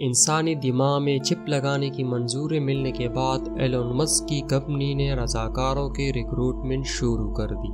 انسانی دماغ میں چپ لگانے کی منظوری ملنے کے بعد ایلون مسک کی کمپنی نے رضاکاروں کی ریکروٹمنٹ شروع کر دی۔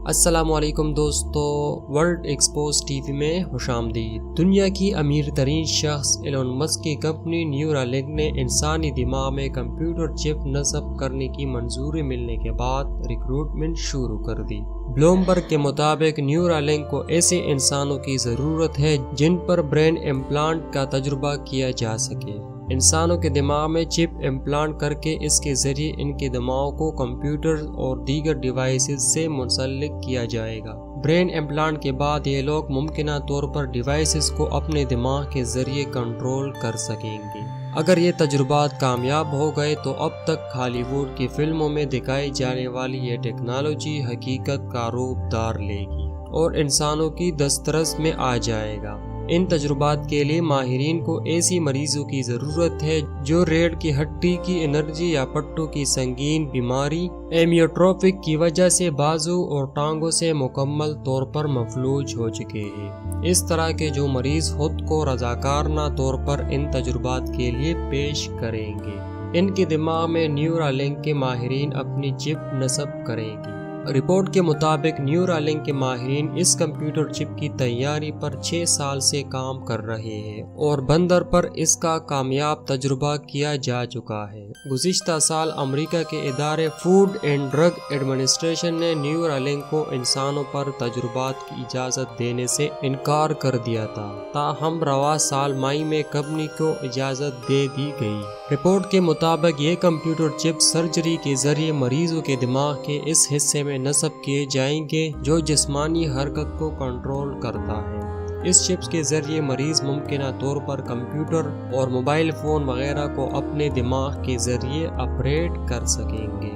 السلام علیکم دوستو، ورلڈ ایکسپوز ٹی وی میں خوش آمدید۔ دنیا کی امیر ترین شخص ایلون مسک کی کمپنی نیورالنک نے انسانی دماغ میں کمپیوٹر چپ نصب کرنے کی منظوری ملنے کے بعد ریکروٹمنٹ شروع کر دی۔ بلومبرگ کے مطابق نیورالنک کو ایسے انسانوں کی ضرورت ہے جن پر برین امپلانٹ کا تجربہ کیا جا سکے۔ انسانوں کے دماغ میں چپ امپلانٹ کر کے اس کے ذریعے ان کے دماغ کو کمپیوٹر اور دیگر ڈیوائسز سے منسلک کیا جائے گا۔ برین امپلانٹ کے بعد یہ لوگ ممکنہ طور پر ڈیوائسز کو اپنے دماغ کے ذریعے کنٹرول کر سکیں گے۔ اگر یہ تجربات کامیاب ہو گئے تو اب تک ہالی ووڈ کی فلموں میں دکھائی جانے والی یہ ٹیکنالوجی حقیقت کا روپ دار لے گی اور انسانوں کی دسترس میں آ جائے گا۔ ان تجربات کے لیے ماہرین کو ایسی مریضوں کی ضرورت ہے جو ریڑھ کی ہڈی کی الرجی یا پٹھوں کی سنگین بیماری ایمیوٹروفک کی وجہ سے بازو اور ٹانگوں سے مکمل طور پر مفلوج ہو چکے ہیں۔ اس طرح کے جو مریض خود کو رضاکارانہ طور پر ان تجربات کے لیے پیش کریں گے، ان کے دماغ میں نیورالنک کے ماہرین اپنی چپ نصب کریں گے۔ رپورٹ کے مطابق نیورالنک کے ماہرین اس کمپیوٹر چپ کی تیاری پر 6 سال سے کام کر رہے ہیں اور بندر پر اس کا کامیاب تجربہ کیا جا چکا ہے۔ گزشتہ سال امریکہ کے ادارے فوڈ اینڈ ڈرگ ایڈمنسٹریشن نے نیورالنک کو انسانوں پر تجربات کی اجازت دینے سے انکار کر دیا تھا، تاہم رواں سال مئی میں کمپنی کو اجازت دے دی گئی۔ رپورٹ کے مطابق یہ کمپیوٹر چپ سرجری کے ذریعے مریضوں کے دماغ کے اس حصے میں نصب کیے جائیں گے جو جسمانی حرکت کو کنٹرول کرتا ہے۔ اس چپس کے ذریعے مریض ممکنہ طور پر کمپیوٹر اور موبائل فون وغیرہ کو اپنے دماغ کے ذریعے آپریٹ کر سکیں گے۔